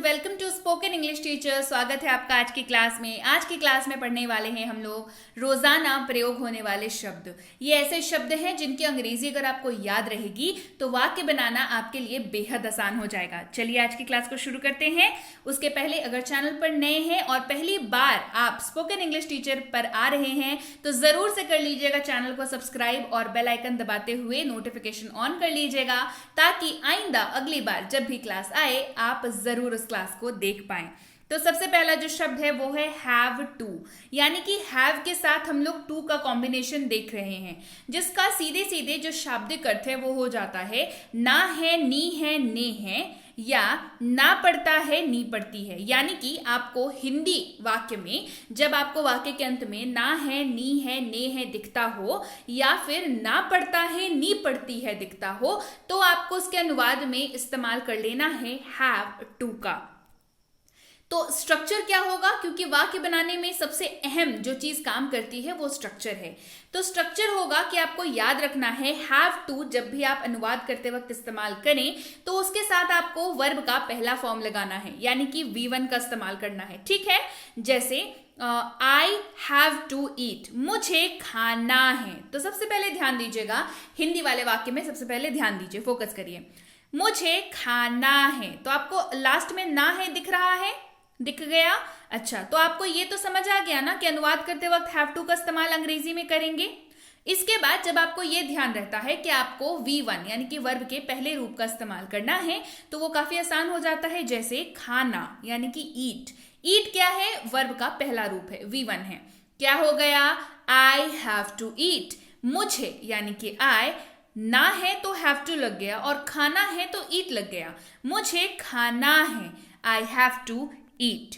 Welcome to spoken English teacher. स्वागत है आपका आज की क्लास में। आज की क्लास में पढ़ने वाले हैं हम लोग रोजाना प्रयोग होने वाले शब्द। ये ऐसे शब्द हैं जिनकी अंग्रेजी अगर आपको याद रहेगी तो वाक्य बनाना आपके लिए बेहद आसान हो जाएगा। चलिए आज की क्लास को शुरू करते हैं। उसके पहले अगर चैनल पर नए हैं और पहली बार आप स्पोकन इंग्लिश टीचर पर आ रहे हैं तो जरूर से कर लीजिएगा चैनल को सब्सक्राइब और बेल आइकन दबाते हुए नोटिफिकेशन ऑन कर लीजिएगा, ताकि आइंदा अगली बार जब भी क्लास आए आप जरूर उस क्लास को देख पाएं। तो सबसे पहला जो शब्द है वो है हैव टू, यानी कि हैव के साथ हम लोग टू का कॉम्बिनेशन देख रहे हैं, जिसका सीधे सीधे जो शाब्दिक अर्थ है वो हो जाता है ना है, नी है, ने है, या ना पढ़ता है, नी पढ़ती है। यानी कि आपको हिंदी वाक्य में जब आपको वाक्य के अंत में ना है, नी है, ने है दिखता हो, या फिर ना पढ़ता है, नी पढ़ती है दिखता हो, तो आपको उसके अनुवाद में इस्तेमाल कर लेना है हैव टू का। तो स्ट्रक्चर क्या होगा, क्योंकि वाक्य बनाने में सबसे अहम जो चीज काम करती है वो स्ट्रक्चर है। तो स्ट्रक्चर होगा कि आपको याद रखना है हैव टू जब भी आप अनुवाद करते वक्त इस्तेमाल करें तो उसके साथ आपको वर्ब का पहला फॉर्म लगाना है, यानी कि V1 का इस्तेमाल करना है। ठीक है, जैसे आई हैव टू ईट, मुझे खाना है। तो सबसे पहले ध्यान दीजिएगा, हिंदी वाले वाक्य में सबसे पहले ध्यान दीजिए, फोकस करिए। मुझे खाना है, तो आपको लास्ट में ना है दिख रहा है, दिख गया? अच्छा, तो आपको ये तो समझ आ गया ना कि अनुवाद करते वक्त हैव टू का इस्तेमाल अंग्रेजी में करेंगे। इसके बाद जब आपको ये ध्यान रहता है कि आपको V1 यानी कि वर्ब के पहले रूप का इस्तेमाल करना है तो वो काफी आसान हो जाता है। जैसे खाना यानी कि ईट, ईट क्या है? वर्ब का पहला रूप है, V1 है। क्या हो गया? आई हैव टू ईट, मुझे यानी कि आई, ना है तो हैव टू लग गया, और खाना है तो ईट लग गया। मुझे खाना है, आई हैव टू ईट।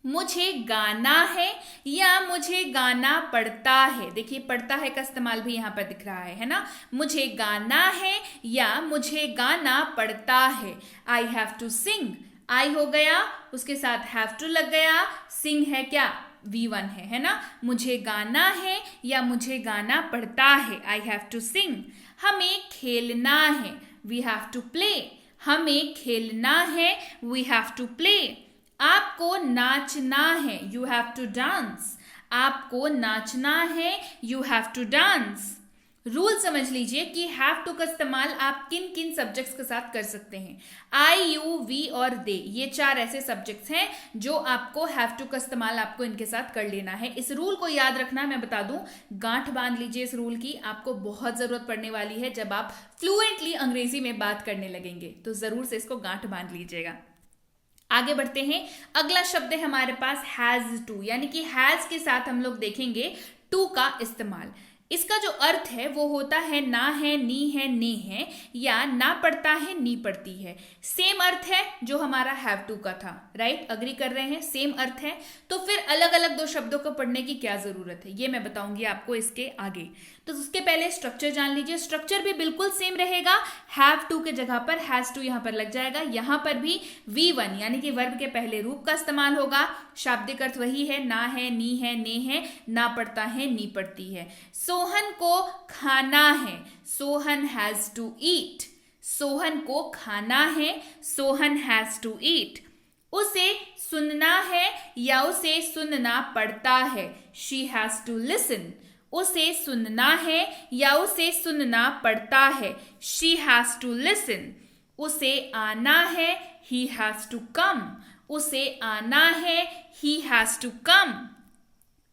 मुझे गाना है या मुझे गाना पड़ता है, देखिए पड़ता है का इस्तेमाल भी यहां पर दिख रहा है ना। मुझे गाना है या मुझे गाना पड़ता है। आई हैव टू सिंग, आई हो गया, उसके साथ हैव टू लग गया, सिंग है क्या? V1 है ना। मुझे गाना है या मुझे गाना पड़ता है, आई हैव टू सिंग। हमें खेलना है, वी हैव टू प्ले, हमें खेलना है, वी हैव टू प्ले। आपको नाचना है, यू हैव टू डांस, आपको नाचना है, you have to dance. Rule समझ लीजिए कि हैव टू का इस्तेमाल आप किन किन सब्जेक्ट्स के साथ कर सकते हैं। आई, यू, वी और दे, ये चार ऐसे सब्जेक्ट्स हैं जो आपको हैव टू का इस्तेमाल आपको इनके साथ कर लेना है। इस रूल को याद रखना, मैं बता दूं, गांठ बांध लीजिए इस रूल की, आपको बहुत जरूरत पड़ने वाली है जब आप फ्लुएंटली अंग्रेजी में बात करने लगेंगे, तो जरूर से इसको गांठ बांध लीजिएगा। आगे बढ़ते हैं, अगला शब्द है हमारे पास हैज टू, यानी कि हैज के साथ हम लोग देखेंगे टू का इस्तेमाल। इसका जो अर्थ है वो होता है ना है, नी है, ने है, या ना पढ़ता है, नी पढ़ती है। सेम अर्थ है जो हमारा हैव टू का था, राइट? अग्री कर रहे हैं, सेम अर्थ है। तो फिर अलग अलग दो शब्दों को पढ़ने की क्या जरूरत है, ये मैं बताऊंगी आपको इसके आगे। तो उसके पहले स्ट्रक्चर जान लीजिए। स्ट्रक्चर भी बिल्कुल सेम रहेगा, हैव टू के जगह पर हैज टू यहां पर लग जाएगा। यहां पर भी V1 यानी कि वर्ब के पहले रूप का इस्तेमाल होगा। शाब्दिक अर्थ वही है, ना है, नी है, ने है, ना पढ़ता है, नी पढ़ती है। सोहन को खाना है, Sohan has to eat, Sohan को खाना है, सोहन हैज टू ईट। उसे सुनना है या उसे सुनना पड़ता है, शी हैज टू लिसन, उसे सुनना है या उसे सुनना पड़ता है, शी हैज टू लिसन। उसे आना है, ही हैज टू कम, उसे आना है, ही हैज टू कम।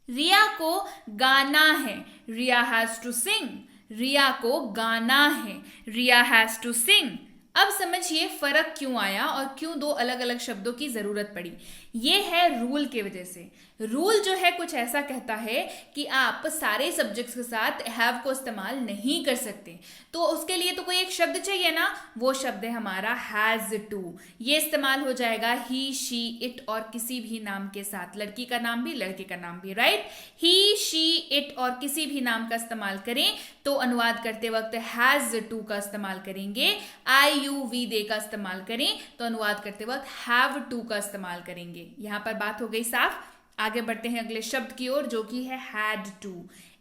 रिया को गाना है, रिया हैज टू सिंग, रिया को गाना है, रिया हैज टू सिंग। अब समझिए फर्क क्यों आया और क्यों दो अलग अलग शब्दों की जरूरत पड़ी। ये है रूल के वजह से। रूल जो है कुछ ऐसा कहता है कि आप सारे सब्जेक्ट्स के साथ हैव को इस्तेमाल नहीं कर सकते, तो उसके लिए तो कोई एक शब्द चाहिए ना। वो शब्द है हमारा हैज टू। ये इस्तेमाल हो जाएगा ही, शी, इट और किसी भी नाम के साथ, लड़की का नाम भी, लड़के का नाम भी, राइट? ही, शी, इट और किसी भी नाम का इस्तेमाल करें तो अनुवाद करते वक्त हैज टू का इस्तेमाल करेंगे। आई, यू, वी, दे का इस्तेमाल करें तो अनुवाद करते वक्त हैव टू का इस्तेमाल करेंगे। यहां पर बात हो गई साफ। आगे बढ़ते हैं अगले शब्द की ओर, जो कि है हैड टू,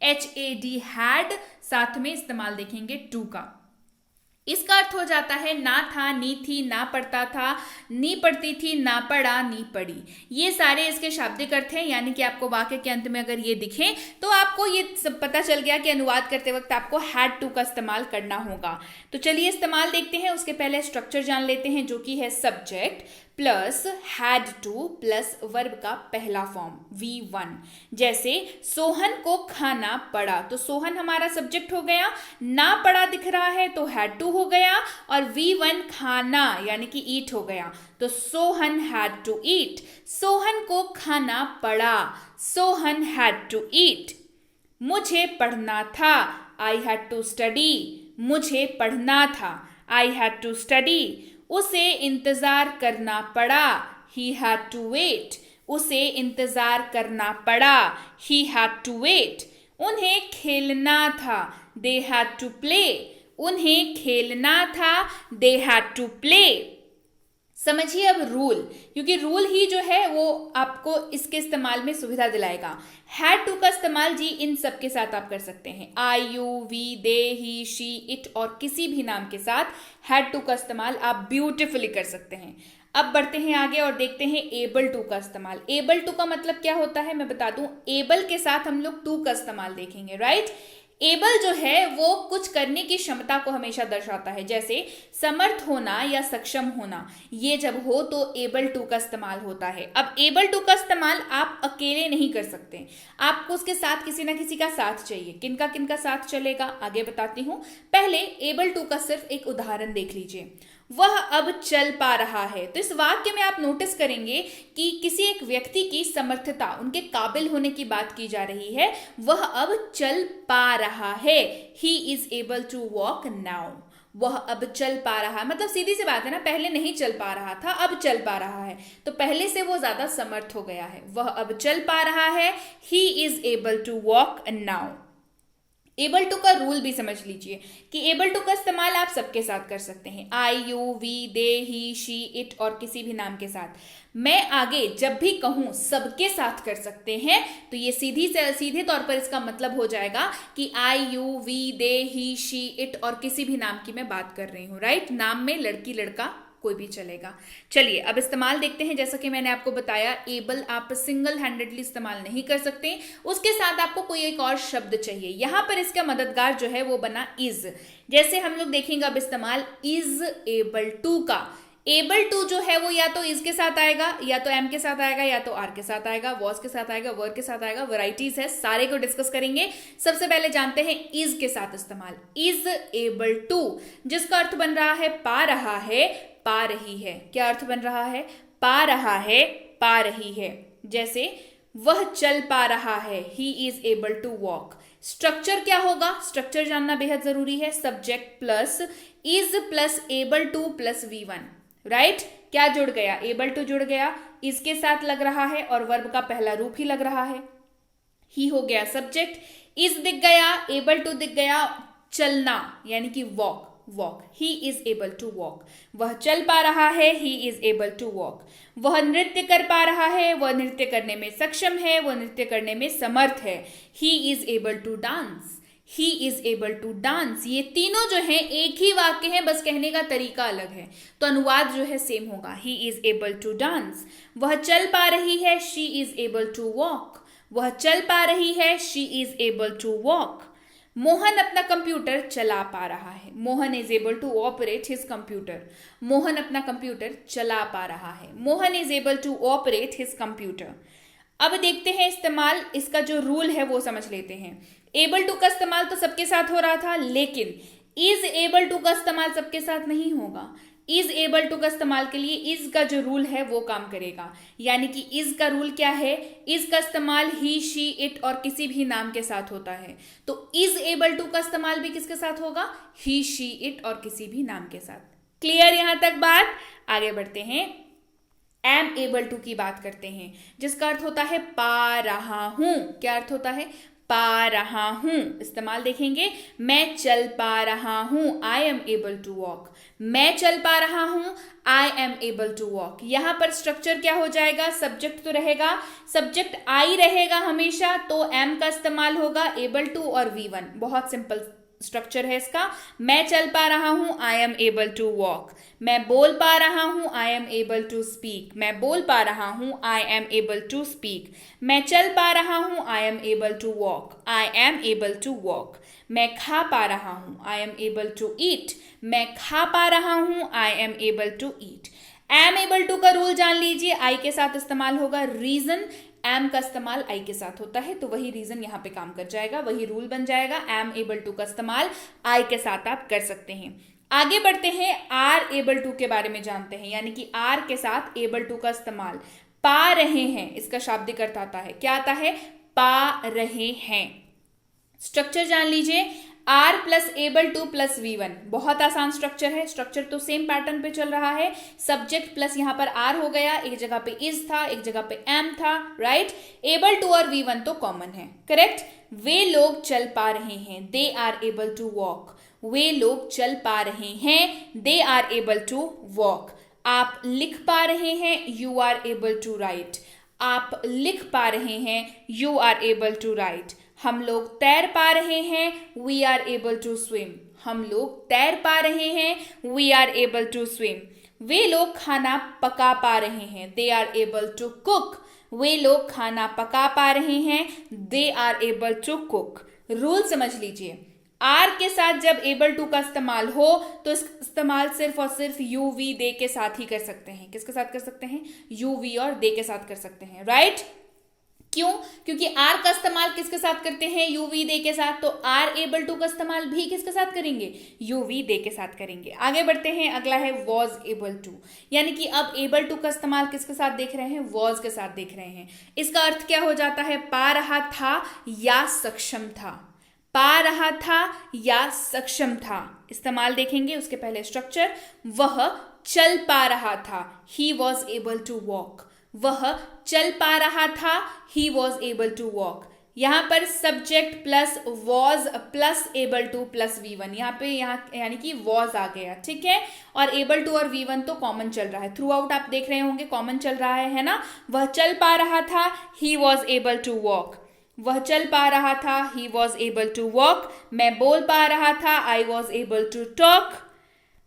HAD, हैड, साथ में इस्तेमाल देखेंगे टू का। इसका अर्थ हो जाता है ना था, नी थी, ना पढ़ता था, नी पढ़ती थी, ना पढ़ा, नी पढ़ी। ये सारे इसके शाब्दिक अर्थ हैं, यानी कि आपको वाक्य के अंत में अगर ये दिखे तो आपको ये सब पता चल गया कि अनुवाद करते वक्त आपको हैड टू का इस्तेमाल करना होगा। तो चलिए इस्तेमाल देखते हैं। उसके पहले स्ट्रक्चर जान लेते हैं, जो कि है subject plus had two plus verb का पहला फॉर्म V1। जैसे सोहन को खाना पड़ा, तो सोहन हमारा सब्जेक्ट हो गया, ना पड़ा दिख रहा है तो हैड टू हो गया, और V1 खाना यानी कि ईट हो गया, तो Sohan had to eat. Sohan को खाना पड़ा, सोहन हैड टू ईट। मुझे पढ़ना था, आई हैड टू स्टडी। मुझे पढ़ना था, आई हैड टू स्टडी। उसे इंतजार करना पड़ा, he had to wait। उसे इंतजार करना पड़ा, he had to wait। उन्हें खेलना था, they had to play। उन्हें खेलना था, they had to play। समझिए अब रूल, क्योंकि रूल ही जो है वो आपको इसके इस्तेमाल में सुविधा दिलाएगा। हैड टू का इस्तेमाल जी इन सब के साथ आप कर सकते हैं, I, you, we, they, he, she, it और किसी भी नाम के साथ हैड टू का इस्तेमाल आप ब्यूटिफुली कर सकते हैं। अब बढ़ते हैं आगे और देखते हैं एबल टू का इस्तेमाल। एबल टू का मतलब क्या होता है मैं बता दूं। एबल के साथ हम लोग टू का इस्तेमाल देखेंगे, राइट। एबल जो है वो कुछ करने की क्षमता को हमेशा दर्शाता है, जैसे समर्थ होना या सक्षम होना, ये जब हो तो एबल टू का इस्तेमाल होता है। अब एबल टू का इस्तेमाल आप अकेले नहीं कर सकते, आपको उसके साथ किसी ना किसी का साथ चाहिए। किनका साथ चलेगा आगे बताती हूं। पहले एबल टू का सिर्फ एक उदाहरण देख लीजिए। वह अब चल पा रहा है, तो इस वाक्य में आप नोटिस करेंगे कि किसी एक व्यक्ति की समर्थता, उनके काबिल होने की बात की जा रही है। वह अब चल पा रहा है, he is able to walk now. वह अब चल पा रहा है, मतलब सीधी सी बात है ना, पहले नहीं चल पा रहा था, अब चल पा रहा है, तो पहले से वो ज्यादा समर्थ हो गया है। वह अब चल पा रहा है, he is able to walk now. Able to का रूल भी समझ लीजिए कि एबल टू का इस्तेमाल आप सबके साथ कर सकते हैं, I, you, we, they, he, she, it और किसी भी नाम के साथ। मैं आगे जब भी कहूं सबके साथ कर सकते हैं, तो ये सीधे तौर पर इसका मतलब हो जाएगा कि I, you, we, they, he, she, it और किसी भी नाम की मैं बात कर रही हूं, राइट। नाम में लड़की लड़का कोई भी चलेगा। चलिए अब इस्तेमाल देखते हैं। जैसा कि मैंने आपको बताया, एबल आप सिंगल हैंडेडली इस्तेमाल नहीं कर सकते, उसके साथ आपको कोई एक और शब्द चाहिए। यहां पर इसका मददगार जो है वो बना इज। जैसे हम लोग देखेंगे अब इस्तेमाल इज एबल टू का। एबल टू जो है वो या तो इज के साथ आएगा, या तो एम के साथ आएगा, या तो आर के साथ आएगा, वॉज के साथ आएगा, वर्क के साथ आएगा। वैरायटीज है, सारे को डिस्कस करेंगे। सबसे पहले जानते हैं इज के साथ इस्तेमाल। इज एबल टू, जिसका अर्थ बन रहा है पा रहा है, पा रही है। क्या अर्थ बन रहा है? पा रहा है, पा रही है। जैसे वह चल पा रहा है, he is able to walk. Structure क्या होगा? स्ट्रक्चर जानना बेहद जरूरी है। Subject plus is plus able to plus V1, right. क्या जुड़ गया? एबल टू जुड़ गया, इसके साथ लग रहा है और वर्ब का पहला रूप ही लग रहा है। ही हो गया सब्जेक्ट, इज दिख गया, एबल टू दिख गया, चलना यानी कि walk, walk. He is able to walk. वह चल पा रहा है, he is able to walk. वह नृत्य कर पा रहा है, वह नृत्य करने में सक्षम है, वह नृत्य करने में समर्थ है। He is able to dance, he is able to dance. ये तीनों जो है एक ही वाक्य है, बस कहने का तरीका अलग है, तो अनुवाद जो है सेम होगा। He is able to dance. वह चल पा रही है, she is able to walk. वह चल पा रही है, she is able to walk. Mohan अपना कंप्यूटर चला पा रहा है, Mohan is able to operate his computer. Mohan अपना कंप्यूटर चला पा रहा है, Mohan is able to operate his computer. अब देखते हैं इस्तेमाल, इसका जो रूल है वो समझ लेते हैं। एबल टू का इस्तेमाल तो सबके साथ हो रहा था, लेकिन इज एबल टू का इस्तेमाल सबके साथ नहीं होगा। इज एबल टू का इस्तेमाल के लिए इज का जो रूल है वो काम करेगा। यानी कि इज का रूल क्या है? इज का इस्तेमाल ही, शी, इट और किसी भी नाम के साथ होता है, तो इज एबल टू का इस्तेमाल भी किसके साथ होगा? ही, शी, इट और किसी भी नाम के साथ। क्लियर यहां तक बात? आगे बढ़ते हैं, एम एबल टू की बात करते हैं, जिसका अर्थ होता है पा रहा हूं। क्या अर्थ होता है? पा रहा हूं। इस्तेमाल देखेंगे, मैं चल पा रहा हूं, I am able to walk. मैं चल पा रहा हूं, I am able to walk. यहां पर स्ट्रक्चर क्या हो जाएगा? सब्जेक्ट तो रहेगा, सब्जेक्ट आई रहेगा हमेशा, तो एम का इस्तेमाल होगा, एबल टू और V1। बहुत सिंपल स्ट्रक्चर है इसका। मैं चल पा रहा हूं, I am able to walk. मैं बोल पा रहा हूं, I am able to speak. मैं बोल पा रहा हूं, I am able to speak. मैं चल पा रहा हूं, I am able to walk. I am able to walk. मैं खा पा रहा हूं, I am able to eat. मैं खा पा रहा हूं, I am able to eat. Am able to का रूल जान लीजिए, आई के साथ इस्तेमाल होगा। रीजन एम का इस्तेमाल आई के साथ होता है, तो वही रीजन यहां पे काम कर जाएगा, वही रूल बन जाएगा। एम एबल टू का इस्तेमाल आई के साथ आप कर सकते हैं। आगे बढ़ते हैं, आर एबल टू के बारे में जानते हैं, यानी कि आर के साथ एबल टू का इस्तेमाल। पा रहे हैं, इसका शाब्दिक अर्थ आता है, क्या आता है? पा रहे हैं। स्ट्रक्चर जान लीजिए, are plus able to plus V1, बहुत आसान स्ट्रक्चर है। स्ट्रक्चर तो सेम पैटर्न पे चल रहा है। सब्जेक्ट प्लस यहां पर आर हो गया, एक जगह पे इज था, एक जगह पे एम था, राइट। एबल टू और V1 तो कॉमन है, करेक्ट। वे लोग चल पा रहे हैं, they are able to walk. वे लोग चल पा रहे हैं, they are able to walk. आप लिख पा रहे हैं, you are able to write. आप लिख पा रहे हैं, you are able to write. हम लोग तैर पा रहे हैं, we are able to swim. हम लोग तैर पा रहे हैं, we are able to swim. वे लोग खाना पका पा रहे हैं, they are able to cook. वे लोग खाना पका पा रहे हैं, they are able to cook. Rule समझ लीजिए, आर के साथ जब एबल टू का इस्तेमाल हो तो इस्तेमाल सिर्फ और सिर्फ यू वी दे के साथ ही कर सकते हैं। किसके साथ कर सकते हैं? यू वी और दे के साथ कर सकते हैं, राइट। क्यों? क्योंकि आर का इस्तेमाल किसके साथ करते हैं? यू वी दे के साथ। तो आर एबल टू का इस्तेमाल भी किसके साथ करेंगे? यू वी दे के साथ करेंगे। आगे बढ़ते हैं, अगला है वॉज एबल टू, यानी कि अब एबल टू का इस्तेमाल किसके साथ देख रहे हैं? वॉज के साथ देख रहे हैं। इसका अर्थ क्या हो जाता है? पा रहा था या सक्षम था। पा रहा था या सक्षम था। इस्तेमाल देखेंगे, उसके पहले स्ट्रक्चर। वह चल पा रहा था, he was able to walk. वह चल पा रहा था, he was able to walk. यहां पर subject plus was plus able to plus V1, यहाँ पे यानी कि वॉज आ गया, ठीक है। और एबल टू और V1 तो कॉमन चल रहा है, थ्रू आउट आप देख रहे होंगे कॉमन चल रहा है ना। वह चल पा रहा था, he was able to walk. वह चल पा रहा था, he was able to walk. मैं बोल पा रहा था, I was able to talk.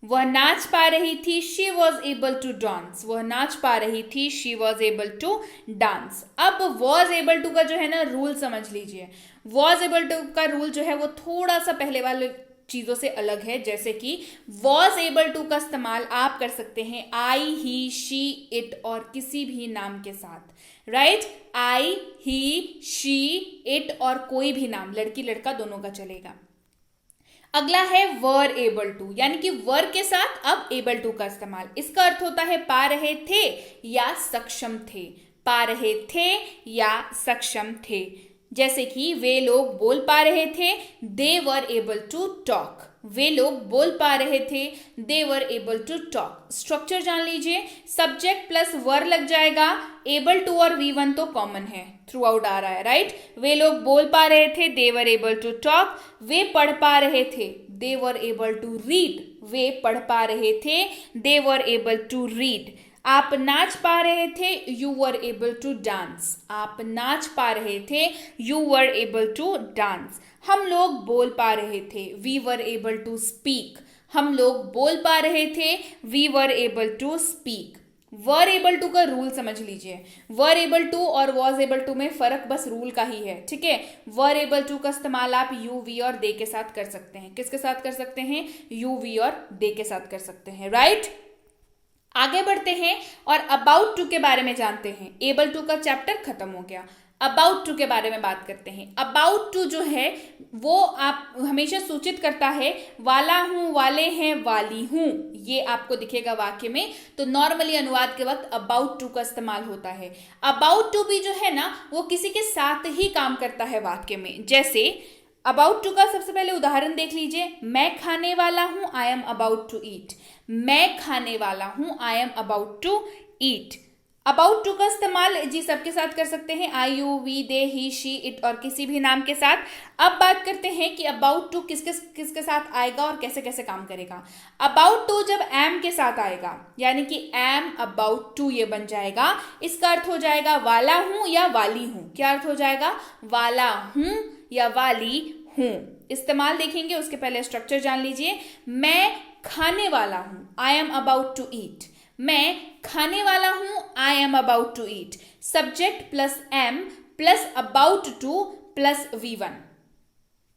वह नाच पा रही थी, she was able to dance. वह नाच पा रही थी, she was able to dance. अब वॉज एबल टू का जो है ना रूल समझ लीजिए। वॉज एबल टू का रूल जो है वो थोड़ा सा पहले वाले चीजों से अलग है। जैसे कि वॉज एबल टू का इस्तेमाल आप कर सकते हैं आई, ही, शी, इट और किसी भी नाम के साथ, right. I, he, she, it और कोई भी नाम, लड़की लड़का दोनों का चलेगा। अगला है वर एबल टू, यानी कि वर के साथ अब एबल टू का इस्तेमाल। इसका अर्थ होता है पा रहे थे या सक्षम थे। पा रहे थे या सक्षम थे। जैसे कि वे लोग बोल पा रहे थे, they were able to talk. वे लोग बोल पा रहे थे, they were able to talk. Structure जान लीजिए, सब्जेक्ट प्लस वर लग जाएगा। एबल टू और V1 तो कॉमन है, थ्रू आउट आ रहा है, राइट। वे लोग बोल पा रहे थे, they were able to talk. वे पढ़ पा रहे थे, they were able to read. वे पढ़ पा रहे थे, they were able to read. आप नाच पा रहे थे, you were able to dance. आप नाच पा रहे थे, you were able to dance. हम लोग बोल पा रहे थे, we were able to speak. हम लोग बोल पा रहे थे, we were able to speak. Were able to का रूल समझ लीजिए। वर एबल टू और वॉज एबल टू में फर्क बस रूल का ही है, ठीक है। वर एबल टू का इस्तेमाल आप यू, वी और दे के साथ कर सकते हैं। किसके साथ कर सकते हैं? यू, वी और दे के साथ कर सकते हैं, राइट। आगे बढ़ते हैं और अबाउट टू के बारे में जानते हैं। एबल टू का चैप्टर खत्म हो गया, अबाउट टू के बारे में बात करते हैं। अबाउट टू जो है वो आप हमेशा सूचित करता है वाला हूं, वाले हैं, वाली हूं, ये आपको दिखेगा वाक्य में। तो नॉर्मली अनुवाद के वक्त अबाउट टू का इस्तेमाल होता है। अबाउट टू भी जो है ना वो किसी के साथ ही काम करता है वाक्य में। जैसे अबाउट टू का सबसे पहले उदाहरण देख लीजिए, मैं खाने वाला हूं, I am about to eat. मैं खाने वाला हूं, I am about to eat. About to का इस्तेमाल जी सबके साथ कर सकते हैं, I, you, we, they, he, she, it और किसी भी नाम के साथ। अब बात करते हैं कि अबाउट टू किसके साथ आएगा और कैसे कैसे काम करेगा। अबाउट टू जब एम के साथ आएगा, यानी कि एम अबाउट टू ये बन जाएगा। इसका अर्थ हो जाएगा वाला हूं या वाली हूं। क्या अर्थ हो जाएगा? वाला हूं या वाली हूं। इस्तेमाल देखेंगे उसके पहले स्ट्रक्चर जान लीजिए। मैं खाने वाला हूं, I am about to eat. मैं खाने वाला हूं, I am about to eat. Subject plus am plus about to plus V1।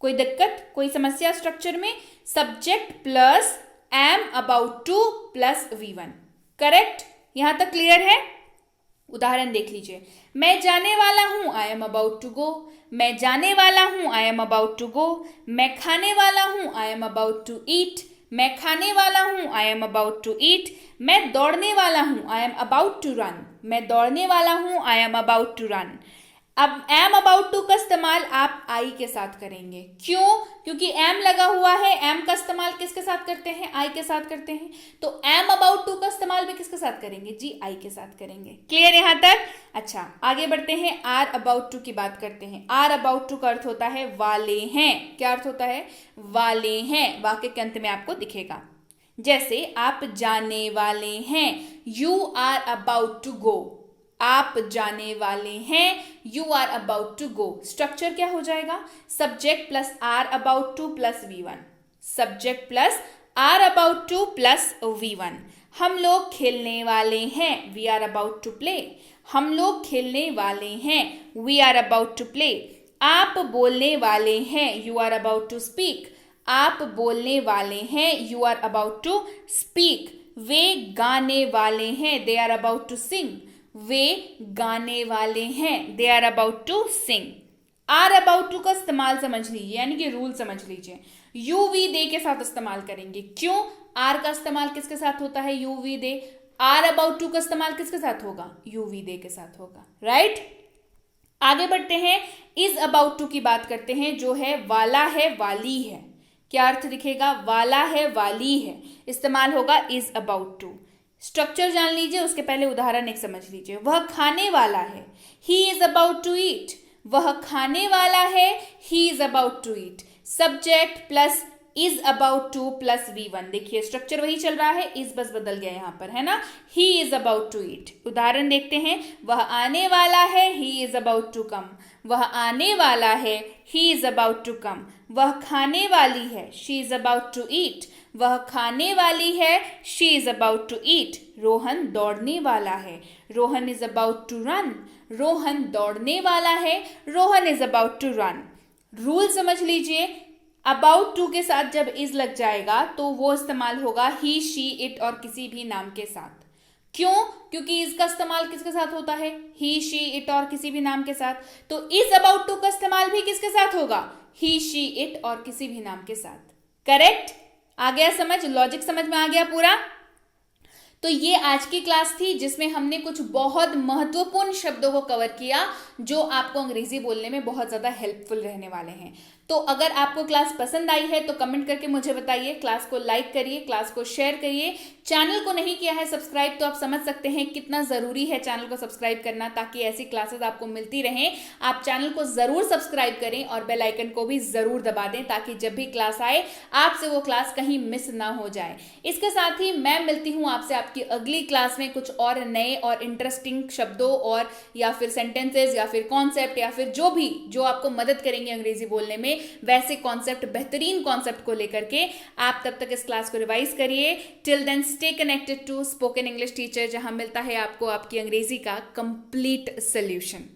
कोई दिक्कत, कोई समस्या स्ट्रक्चर में? Subject plus am about to plus V1। Correct, यहां तक क्लियर है? उदाहरण देख लीजिए। मैं जाने वाला हूं, I am about to go. मैं जाने वाला हूं, I am about to go. मैं खाने वाला हूं, I am about to eat. मैं खाने वाला हूं, I am about to eat. मैं दौड़ने वाला हूं, I am about to run. मैं दौड़ने वाला हूं, I am about to run. अब एम अबाउट टू का इस्तेमाल आप आई के साथ करेंगे। क्यों? क्योंकि एम लगा हुआ है। एम का इस्तेमाल किसके साथ करते हैं? आई के साथ करते हैं। तो एम अबाउट टू का इस्तेमाल भी किसके साथ करेंगे? जी, आई के साथ करेंगे। क्लियर यहां तक? अच्छा, आगे बढ़ते हैं। आर अबाउट टू की बात करते हैं। आर अबाउट टू का अर्थ होता है वाले हैं। क्या अर्थ होता है? वाले हैं। वाक्य के अंत में आपको दिखेगा। जैसे आप जाने वाले हैं, you are about to go. आप जाने वाले हैं, you are about to go. Structure क्या हो जाएगा? Subject plus are about to plus V1। Subject plus are about to plus V1। हम लोग खेलने वाले हैं, we are about to play. हम लोग खेलने वाले हैं, we are about to play. आप बोलने वाले हैं, you are about to speak. आप बोलने वाले हैं, you are about to speak. वे गाने वाले हैं, they are about to sing. वे गाने वाले हैं, they are about to sing. Are about to का इस्तेमाल समझ लीजिए, यानी कि रूल समझ लीजिए। यू वी दे के साथ इस्तेमाल करेंगे। क्यों? आर का इस्तेमाल किसके साथ होता है? You we they. Are about to का इस्तेमाल किसके साथ होगा? यू वी दे के साथ होगा। राइट, आगे बढ़ते हैं। इज अबाउट टू की बात करते हैं, जो है वाला है, वाली है। क्या अर्थ दिखेगा? वाला है, वाली है। इस्तेमाल होगा इज अबाउट टू। स्ट्रक्चर जान लीजिए, उसके पहले उदाहरण एक समझ लीजिए। वह खाने वाला है, he is about to eat. वह खाने वाला है, he is about to eat. Subject plus is about to plus V1। देखिए स्ट्रक्चर वही चल रहा है, इज बस बदल गया यहां पर, है ना। He is about to eat. उदाहरण देखते हैं। वह आने वाला है, he is about to come. वह आने वाला है, he is about to come. वह खाने वाली है, she is about to eat. वह खाने वाली है, she is about to eat. Rohan दौड़ने वाला है, Rohan is about to run. Rohan दौड़ने वाला है, Rohan is about to run. Rule समझ लीजिए। अबाउट टू के साथ जब इज लग जाएगा तो वो इस्तेमाल होगा ही, शी, इट और किसी भी नाम के साथ। क्यों? क्योंकि इज का इस्तेमाल किसके साथ होता है? ही, शी, इट और किसी भी नाम के साथ। तो इज अबाउट टू का इस्तेमाल भी किसके साथ होगा? ही, शी, इट और किसी भी नाम के साथ। करेक्ट? आ गया समझ? लॉजिक समझ में आ गया पूरा? तो ये आज की क्लास थी जिसमें हमने कुछ बहुत महत्वपूर्ण शब्दों को कवर किया जो आपको अंग्रेजी बोलने में बहुत ज़्यादा हेल्पफुल रहने वाले हैं। तो अगर आपको क्लास पसंद आई है तो कमेंट करके मुझे बताइए, क्लास को लाइक करिए, क्लास को शेयर करिए। चैनल को नहीं किया है सब्सक्राइब तो आप समझ सकते हैं कितना ज़रूरी है चैनल को सब्सक्राइब करना, ताकि ऐसी क्लासेस आपको मिलती रहें। आप चैनल को ज़रूर सब्सक्राइब करें और बेल आइकन को भी ज़रूर दबा दें, ताकि जब भी क्लास आए आपसे वो क्लास कहीं मिस ना हो जाए। इसके साथ ही मैं मिलती हूँ आपसे आपकी अगली क्लास में कुछ और नए और इंटरेस्टिंग शब्दों और या फिर सेंटेंसेस या फिर कॉन्सेप्ट या फिर जो आपको मदद करेंगे अंग्रेजी बोलने में, वैसे कॉन्सेप्ट, बेहतरीन कॉन्सेप्ट को लेकर के। आप तब तक इस क्लास को रिवाइज करिए। Till then stay connected to spoken English teacher, जहां मिलता है आपको आपकी अंग्रेजी का कंप्लीट सोल्यूशन।